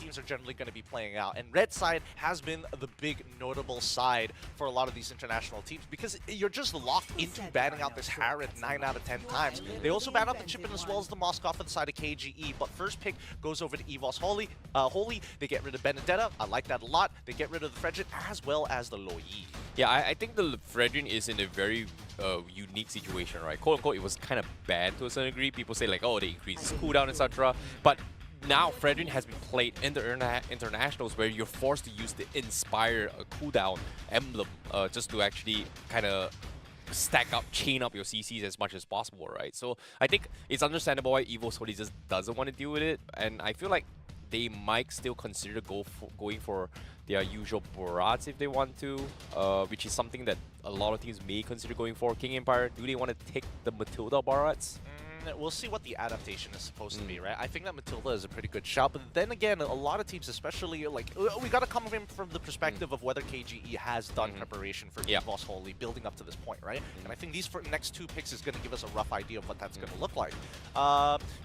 teams are generally going to be playing out. And red side has been the big notable side for a lot of these international teams because you're just locked into banning out this Harrod 9 out of 10 times. They also ban out the Chippen as well as the Moskov for the side of KGE, but first pick goes over to EVOS Holy. They get rid of Benedetta. I like that a lot. They get rid of the Fredrin as well as the Loyi. Yeah, I think the Fredrin is in a very unique situation, right? Quote unquote, it was kind of bad to a certain degree. People say like, oh, they increased his cooldown, etc. But now Fredrin has been played in the internationals where you're forced to use the Inspire cooldown emblem just to actually kind of stack up, chain up your CCs as much as possible, right? So I think it's understandable why EVO's Holy just doesn't want to deal with it, and I feel like they might still consider going for their usual Barats if they want to, which is something that a lot of teams may consider going for. King Empire, do they want to take the Matilda Barats? We'll see what the adaptation is supposed to be, right? I think that Matilda is a pretty good shout, but then again, a lot of teams, especially like we got to come in from the perspective of whether KGE has done preparation for EVOS Holy building up to this point, right? And I think these next two picks is going to give us a rough idea of what that's going to look like.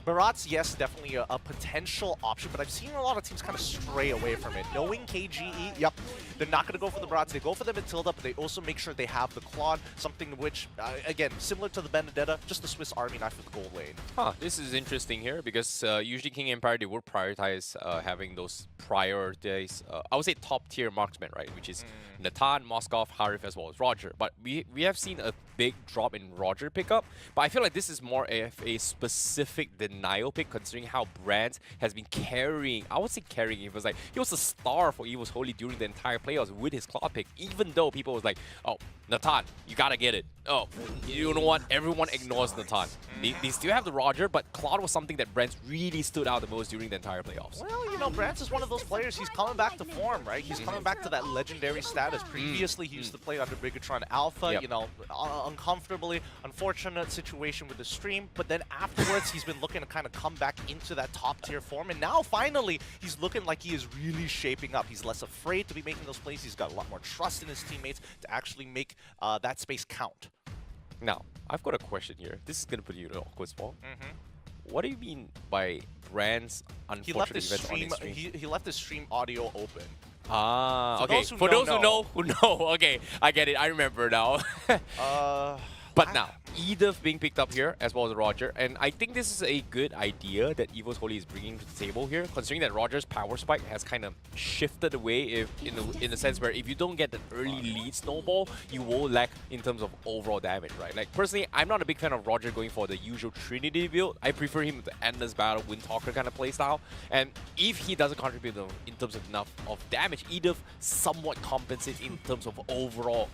Barats, yes, definitely a potential option, but I've seen a lot of teams kind of stray away from it. Knowing KGE, yep, they're not going to go for the Barats. They go for the Matilda, but they also make sure they have the Claude, something which, again, similar to the Benedetta, just the Swiss Army knife with the gold lane. Huh, this is interesting here because usually King Empire, they would prioritize having those prioritized, I would say top tier marksmen, right? Which is Natan, Moskov, Harif, as well as Roger. But we have seen a big drop in Roger pickup, but I feel like this is more of a specific denial pick considering how Brands has been carrying, I would say carrying, it was like, he was a star for EVO's Holy during the entire playoffs with his Claw pick, even though people was like, oh, Natan, you gotta get it. Oh, you know what? Everyone ignores Natan. They still have the Roger, but Claude was something that Brands really stood out the most during the entire playoffs. Well, you know, Brands is one of those players, he's coming back to form, right? He's coming back to that legendary status. Previously, he used to play under Bigatron Alpha, you know, uncomfortably, unfortunate situation with the stream, but then afterwards, he's been looking to kind of come back into that top tier form, and now finally, he's looking like he is really shaping up. He's less afraid to be making those plays. He's got a lot more trust in his teammates to actually make that space count. Now, I've got a question here. This is going to put you in an awkward spot. What do you mean by Brands unfortunate events on his stream? He left his stream audio open. Ah, okay. For those who know, okay, I get it. I remember now. But now, Edith being picked up here, as well as Roger, and I think this is a good idea that EVO's Holy is bringing to the table here, considering that Roger's power spike has kind of shifted away in the sense where if you don't get the early lead snowball, you will lack in terms of overall damage, right? Like, personally, I'm not a big fan of Roger going for the usual Trinity build. I prefer him with the Endless Battle, Windtalker kind of playstyle, and if he doesn't contribute in terms of enough of damage, Edith somewhat compensates in terms of overall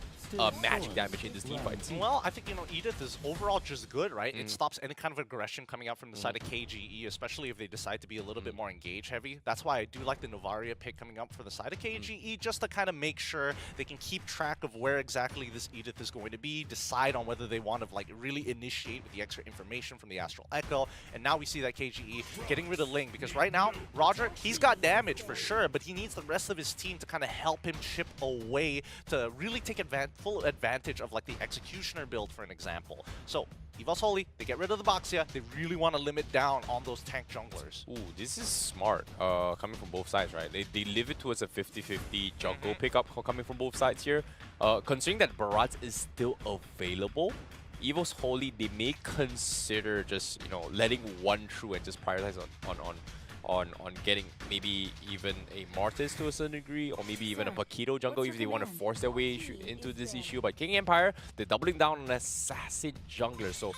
magic damage in this team fight. Well, I think, you know, Edith is overall just good, right? It stops any kind of aggression coming out from the side of KGE, especially if they decide to be a little bit more engage heavy. That's why I do like the Novaria pick coming up for the side of KGE, just to kind of make sure they can keep track of where exactly this Edith is going to be, decide on whether they want to like really initiate with the extra information from the Astral Echo. And now we see that KGE getting rid of Ling, because right now, Roger, he's got damage for sure, but he needs the rest of his team to kind of help him chip away to really take full advantage of like the Executioner build, for an example. So EVOS Holy, they get rid of the Boxia. They really want to limit down on those tank junglers. Ooh, this is smart, coming from both sides, right? They leave it towards a 50-50 jungle pickup coming from both sides here. Considering that Barats is still available, EVOS Holy, they may consider just, you know, letting one through and just prioritize on getting maybe even a Martis to a certain degree, or maybe even a Paquito jungle if they want to force their way into this issue. But King Empire, they're doubling down on assassin jungler. So,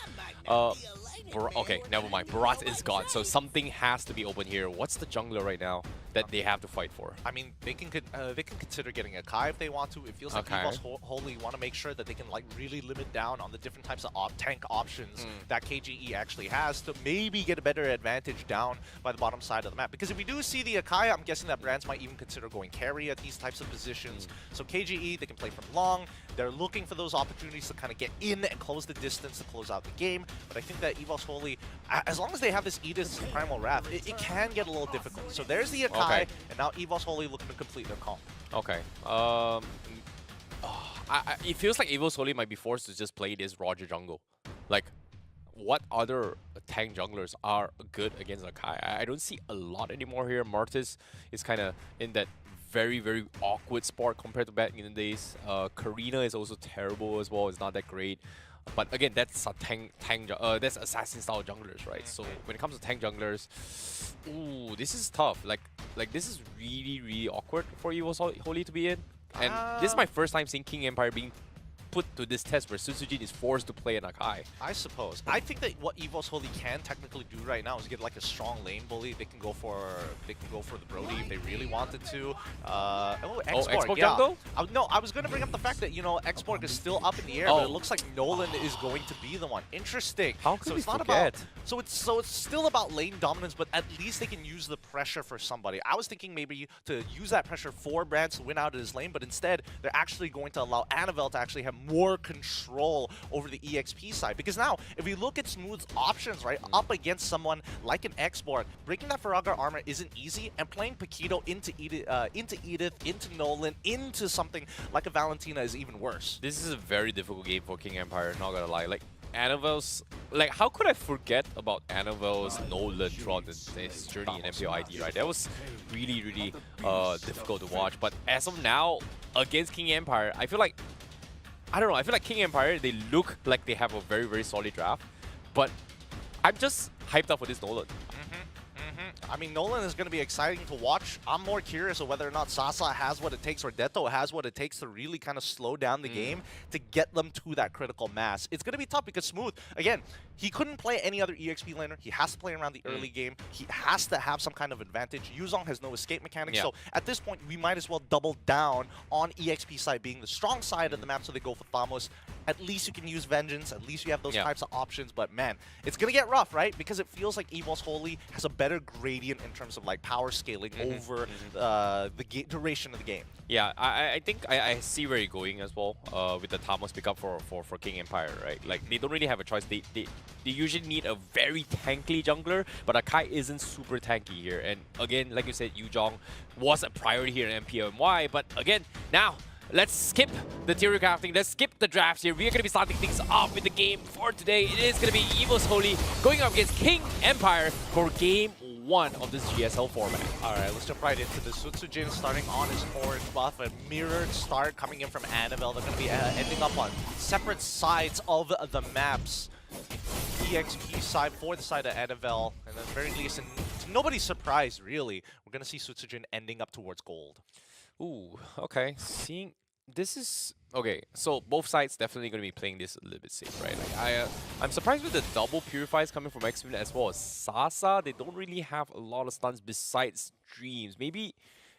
okay, never mind. Barat is gone, so something has to be open here. What's the jungler right now that they have to fight for? I mean, they can consider getting a Kai if they want to. It feels like EVOS Holy want to make sure that they can like really limit down on the different types of tank options that KGE actually has to maybe get a better advantage down by the bottom side of the map. Because if we do see the Akai, I'm guessing that Brands might even consider going carry at these types of positions. So KGE, they can play from long. They're looking for those opportunities to kind of get in and close the distance to close out the game. But I think that EVOS Holy, as long as they have this Edith's Primal Wrath, it can get a little difficult. So there's the Akai, and now EVOS Holy looking to complete their comp. Okay. It feels like EVOS Holy might be forced to just play this Roger jungle. Like, what other tank junglers are good against Akai. I don't see a lot anymore here. Martis is kind of in that very, very awkward spot compared to back in the days. Karina is also terrible as well. It's not that great. But again, that's a that's assassin style junglers, right? So when it comes to tank junglers, ooh, this is tough. Like this is really, really awkward for EVHL to be in. And this is my first time seeing King Empire being put to this test where Sutsujin is forced to play an Akai. I suppose. I think that what EVHL can technically do right now is get like a strong lane bully. They can go for the Brody if they really wanted to. Export, yeah. jungle? No, I was going to bring up the fact that, you know, Export is still up in the air, but it looks like Nolan is going to be the one. Interesting. How could so we it's not forget? about it's still about lane dominance, but at least they can use the pressure for somebody. I was thinking maybe to use that pressure for Brands to win out of his lane, but instead they're actually going to allow Annabelle to actually have more control over the EXP side. Because now, if we look at Smooth's options, right, up against someone like an Export, breaking that Faraga armor isn't easy, and playing Paquito into Edith, into Nolan, into something like a Valentina is even worse. This is a very difficult game for King Empire, not gonna lie. Like, Annabelle's, like, how could I forget about Annabelle's Nolan throughout this journey in MPL ID, right? That was really, really difficult to watch. But as of now, against King Empire, I feel like, I don't know, I feel like King Empire, they look like they have a very, very solid draft. But I'm just hyped up for this Nolan. I mean, Nolan is going to be exciting to watch. I'm more curious of whether or not Sasa has what it takes, or Deto has what it takes to really kind of slow down the game to get them to that critical mass. It's going to be tough because Smooth, again, he couldn't play any other EXP laner. He has to play around the early game. He has to have some kind of advantage. Yuzong has no escape mechanics, so at this point, we might as well double down on EXP side being the strong side of the map, so they go for Thamos. At least you can use Vengeance. At least you have those types of options. But man, it's going to get rough, right? Because it feels like EVHL has a better gradient in terms of like power scaling over the duration of the game. Yeah, I think I see where you're going as well with the Thamos pickup for King Empire, right? Like, they don't really have a choice. They usually need a very tanky jungler, but Akai isn't super tanky here. And again, like you said, Yuzong was a priority here in MPMY. But again, now, let's skip the theory crafting. Let's skip the drafts here. We are going to be starting things off with the game for today. It is going to be EVHL going up against King Empire for Game 1 of this GSL format. All right, let's jump right into this. Sutsujin starting on his orange buff. A mirrored start coming in from Annabelle. They're going to be ending up on separate sides of the maps. EXP side for the side of Annabelle. And at the very least, and to nobody's surprise, really, we're going to see Sutsujin ending up towards gold. Ooh, okay. Seeing this is okay. So both sides definitely going to be playing this a little bit safe, right? Like I'm surprised with the double purifies coming from X-Men as well as Sasa. They don't really have a lot of stuns besides Dreams. Maybe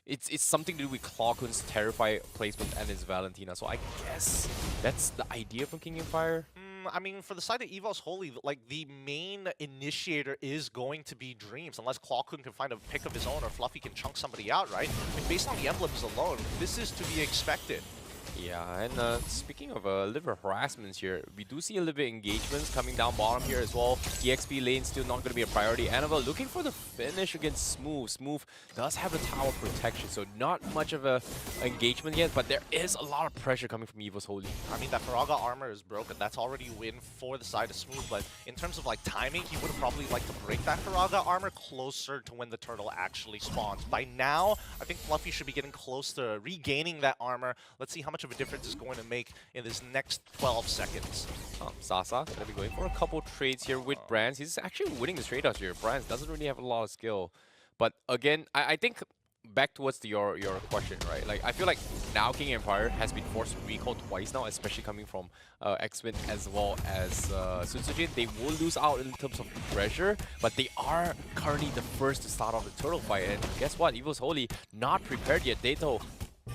it's something to do with Clockun's Terrify placement and his Valentina. So I guess that's the idea from King Empire. I mean, for the side of EVHL, like, the main initiator is going to be Dreams, unless Clockun can find a pick of his own or Fluffy can chunk somebody out, right? I mean, based on the emblems alone, this is to be expected. Yeah, and speaking of a little bit of harassments here, we do see a little bit of engagements coming down bottom here as well. EXP lane still not going to be a priority. Annabelle looking for the finish against Smooth. Smooth does have a tower protection, so not much of a engagement yet, but there is a lot of pressure coming from EVHL. I mean, that Faraga armor is broken. That's already a win for the side of Smooth, but in terms of like timing, he would have probably liked to break that Faraga armor closer to when the turtle actually spawns. By now, I think Fluffy should be getting close to regaining that armor. Let's see how much of a difference it's going to make in this next 12 seconds. Sasa going to be going for a couple trades here with Brands. He's actually winning the trade-offs here. Brands doesn't really have a lot of skill. But again, I think back towards your question, right? Like, I feel like now King Empire has been forced to recall twice now, especially coming from X-Win as well as Sutsujin. They will lose out in terms of pressure, but they are currently the first to start off the turtle fight. And guess what? EVHL not prepared yet. Dato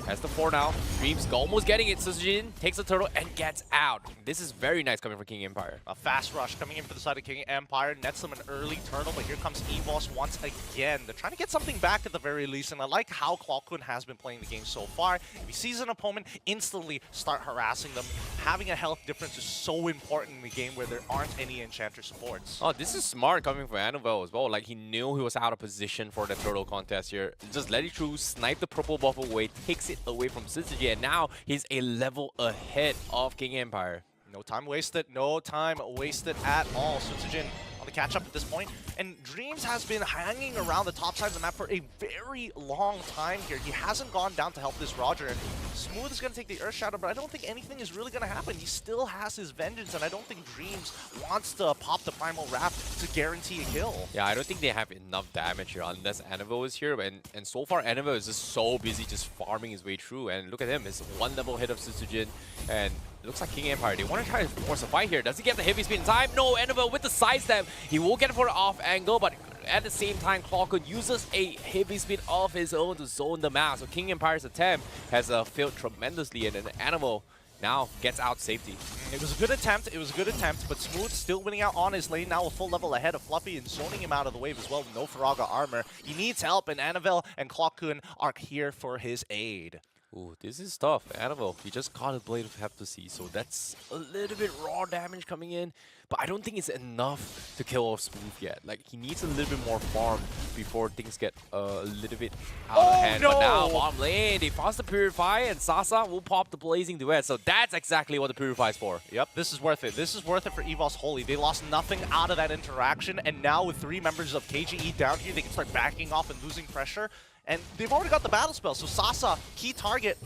has the 4 now. Dreams almost getting it. Sutsujin takes the turtle and gets out. This is very nice coming from King Empire. A fast rush coming in for the side of King Empire. Nets them an early turtle, but here comes EVOS once again. They're trying to get something back at the very least, and I like how Clockun has been playing the game so far. If he sees an opponent, instantly start harassing them. Having a health difference is so important in the game where there aren't any enchanter supports. Oh, this is smart coming from Annabelle as well. Like, he knew he was out of position for the turtle contest here. Just let it through, snipe the purple buff away, takes it away from Sutsujin, and now he's a level ahead of King Empire. No time wasted. No time wasted at all. Sutsujin on to catch up at this point. And Dreams has been hanging around the top side of the map for a very long time here. He hasn't gone down to help this Roger, and Smooth is going to take the Earth Shadow, but I don't think anything is really going to happen. He still has his Vengeance, and I don't think Dreams wants to pop the Primal Wrap to guarantee a kill. Yeah, I don't think they have enough damage here unless Anivil is here, and so far Anivil is just so busy just farming his way through, and look at him, it's one level hit of Sutsujin, and it looks like King Empire, they want to try to force a fight here. Does he get the heavy speed in time? No, Anivil with the sidestep, he will get it for an off angle, but at the same time, Clawcoon uses a heavy speed of his own to zone the map, so King Empire's attempt has failed tremendously, and then Anivil now gets out safety. It was a good attempt, but Smooth still winning out on his lane, now a full level ahead of Fluffy and zoning him out of the wave as well with no Faraga armor. He needs help, and Anivil and Clawcoon are here for his aid. Ooh, this is tough. Anivil, he just caught a Blade of Heptasy, so that's a little bit raw damage coming in, but I don't think it's enough to kill off Smooth yet. Like, he needs a little bit more farm before things get a little bit out of hand. No. But now, bottom lane, they force the Purify, and Sasa will pop the Blazing Duet, so that's exactly what the Purify is for. Yep, this is worth it. This is worth it for EVOS Holy. They lost nothing out of that interaction, and now with 3 members of KGE down here, they can start backing off and losing pressure. And they've already got the battle spell, so Sasa, key target.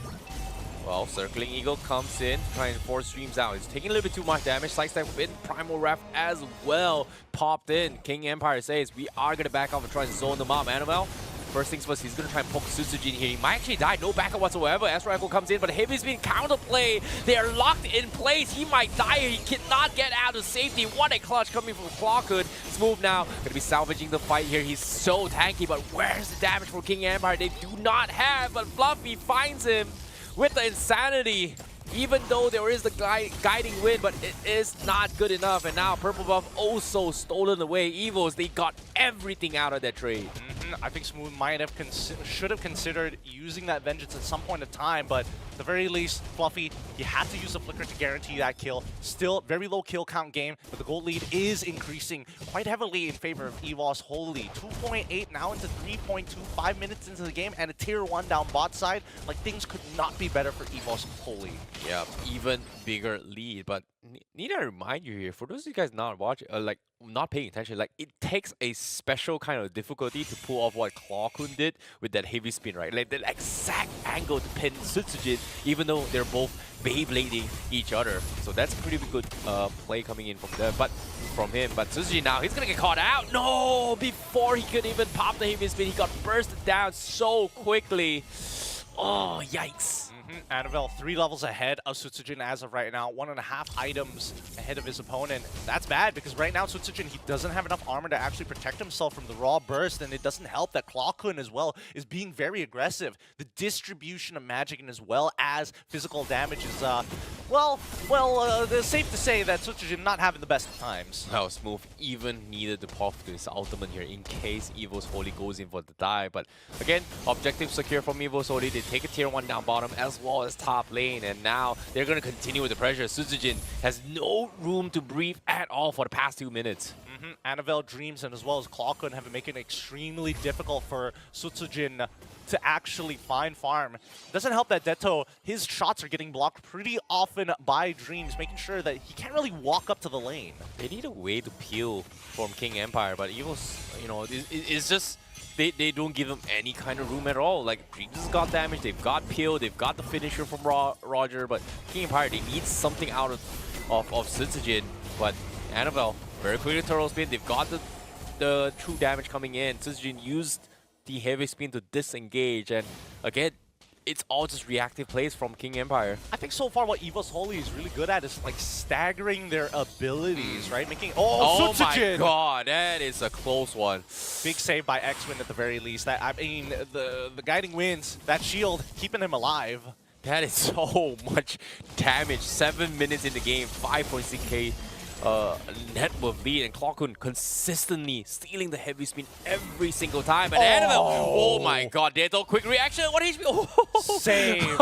Well, Circling Eagle comes in, trying to force Dreams out. He's taking a little bit too much damage. Sidestep with Primal Wrap as well. Popped in. King Empire says, we are going to back off and try to zone them up. Anivil, first things first, he's going to try and poke Sutsujin here. He might actually die. No backup whatsoever. Astro Echo comes in, but Heavy Speed counterplay. They are locked in place. He might die. He cannot get out of safety. What a clutch coming from Clawcoon. Smooth now. Going to be salvaging the fight here. He's so tanky, but where's the damage for King Empire? They do not have, but Fluffy finds him with the insanity. Even though there is the guiding wind, but it is not good enough. And now Purple Buff also stolen away. Evos, they got everything out of that trade. I think Smooth might have should have considered using that Vengeance at some point in time, but at the very least, Fluffy, you had to use the Flicker to guarantee that kill. Still, very low kill count game, but the gold lead is increasing quite heavily in favor of EVOS Holy. 2.8 now into 3.25 minutes into the game, and a tier 1 down bot side. Like, things could not be better for EVOS Holy. Yeah, even bigger lead, but need I remind you here, for those of you guys not watching, like not paying attention, like it takes a special kind of difficulty to pull off what Clawcoon did with that heavy spin, right? Like the exact angle to pin Sutsujin, even though they're both Beyblading each other. So that's a pretty good play coming in from him. But Sutsujin now, he's gonna get caught out. No! Before he could even pop the heavy spin, he got bursted down so quickly. Oh, yikes. Anivil 3 levels ahead of Sutsujin as of right now, 1.5 items ahead of his opponent. That's bad because right now Sutsujin, he doesn't have enough armor to actually protect himself from the raw burst, and it doesn't help that Clawcoon as well is being very aggressive. The distribution of magic and as well as physical damage is, it's safe to say that Sutsujin not having the best of times. Now Smooth even needed to pop his ultimate here in case EVOS Holy goes in for the die. But again, objective secure from EVOS Holy. They take a tier 1 down bottom as well as top lane, and now they're going to continue with the pressure. Sutsujin has no room to breathe at all for the past 2 minutes. Anivil, Dreams, and as well as Clawcoon have been making it extremely difficult for Sutsujin to actually find farm. Doesn't help that Detto, his shots are getting blocked pretty often by Dreams, making sure that he can't really walk up to the lane. They need a way to peel from King Empire, but EVOS, you know, it's just they don't give him any kind of room at all. Like, Dreams has got damage, they've got peel, they've got the finisher from Roger, but King Empire, they need something out of Sutsujin. But Anivil, very quickly turtle spin, they've got the true damage coming in. Sutsujin used the heavy spin to disengage, and again, it's all just reactive plays from King Empire. I think so far what EVOS Holy is really good at is like staggering their abilities, right? Making oh my god, that is a close one. Big save by X-Win at the very least. That, I mean, the guiding winds, that shield keeping him alive. That is so much damage. 7 minutes in the game, 5.6k net worth lead, and Clawcoon consistently stealing the heavy spin every single time. And Anivil, oh my god, Detto, quick reaction, 1 HP. Oh. Save.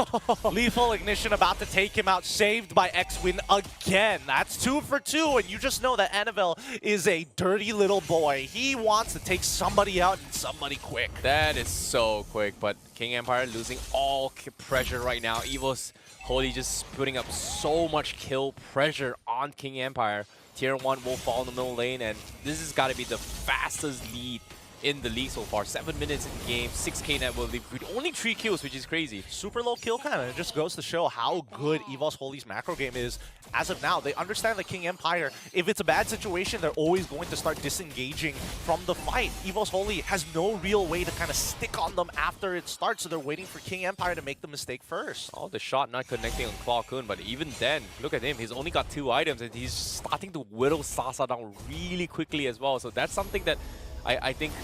Lethal Ignition about to take him out, saved by X-Win again. That's 2 for 2, and you just know that Anivil is a dirty little boy. He wants to take somebody out and somebody quick. That is so quick, but King Empire losing all pressure right now. EVOS Holy just putting up so much kill pressure on King Empire. Tier 1 will fall in the middle lane, and this has got to be the fastest lead in the league so far. 7 minutes in the game, 6k net worth lead with only 3 kills, which is crazy. Super low kill count, and it just goes to show how good EVO's Holy's macro game is as of now. They understand the King Empire. If it's a bad situation, they're always going to start disengaging from the fight. EVO's Holy has no real way to kind of stick on them after it starts, so they're waiting for King Empire to make the mistake first. Oh, the shot not connecting on Claw Kun, but even then, look at him. He's only got 2 items, and he's starting to whittle Sasa down really quickly as well. So that's something that I think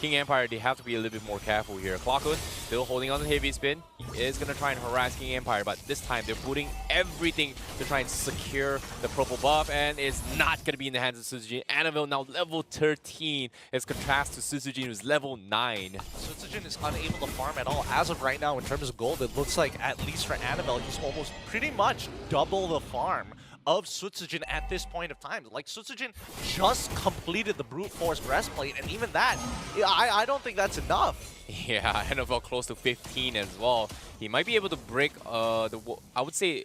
King Empire, they have to be a little bit more careful here. Clockwood still holding on the heavy spin. He is going to try and harass King Empire, but this time they're putting everything to try and secure the purple buff, and it's not going to be in the hands of Suzujin. Annabelle now level 13 as contrast to Suzujin, who's level 9. Suzujin is unable to farm at all. As of right now, in terms of gold, it looks like, at least for Annabelle, he's almost pretty much double the farm of Sutsujin at this point of time. Like, Sutsujin just completed the brute force breastplate, and even that, I don't think that's enough. Yeah, Annabelle close to 15 as well. He might be able to break I would say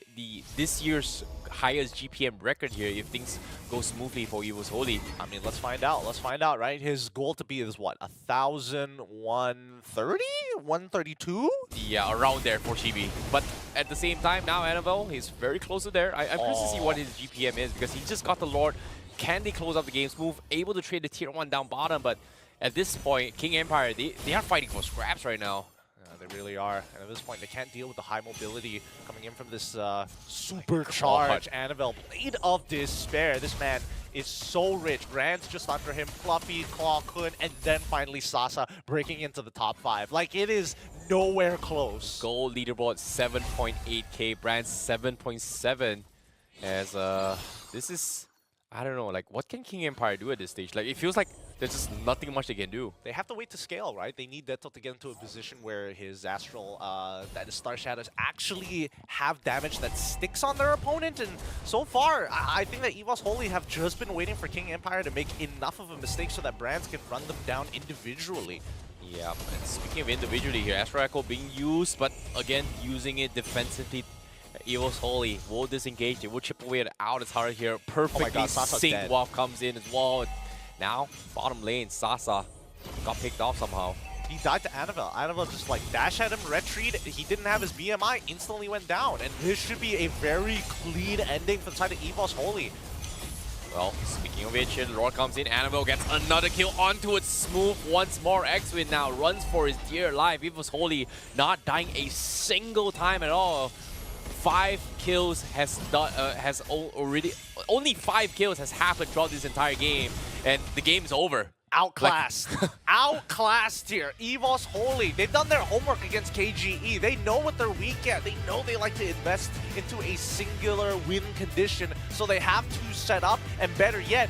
this year's highest GPM record here if things go smoothly for EVO's Holy. I mean, let's find out. Let's find out, right? His goal to be is what, 1,130? 132? Yeah, around there for Chibi. But at the same time, now Annabelle, he's very close to there. I'm curious to see what his GPM is, because he just got the Lord. Can they close up the game smooth? Able to trade the tier 1 down bottom, but at this point, King Empire, they are fighting for scraps right now. They really are. And at this point, they can't deal with the high mobility coming in from this supercharged Annabelle. Blade of Despair. This man is so rich. Brand's just under him. Fluffy, Claw Kun, and then finally Sasa breaking into the top 5. Like, it is nowhere close. Gold leaderboard 7.8k, Brand 7.7. As this is, I don't know, like, what can King Empire do at this stage? Like, it feels like there's just nothing much they can do. They have to wait to scale, right? They need Deto to get into a position where his Astral, that is Star Shadows, actually have damage that sticks on their opponent. And so far, I think that EVO's Holy have just been waiting for King Empire to make enough of a mistake so that Brands can run them down individually. Yeah, and speaking of individually here, Astral Echo being used, but again, using it defensively. EVO's Holy will disengage. They will chip away it out. It's hard here. Perfectly synced while comes in as well. Now, bottom lane, Sasa got picked off somehow. He died to Annabelle. Annabelle just like dash at him, retreat. He didn't have his BMI, instantly went down. And this should be a very clean ending for the side of EVO's Holy. Well, speaking of which, the Lord comes in. Annabelle gets another kill onto it. Smooth once more. X-Win now runs for his dear life. EVO's Holy not dying a single time at all. 5 kills only 5 kills has happened throughout this entire game, and the game's over. Outclassed. Outclassed here. EVO's Holy. They've done their homework against KGE. They know what they're weak at. They know they like to invest into a singular win condition, so they have to set up, and better yet,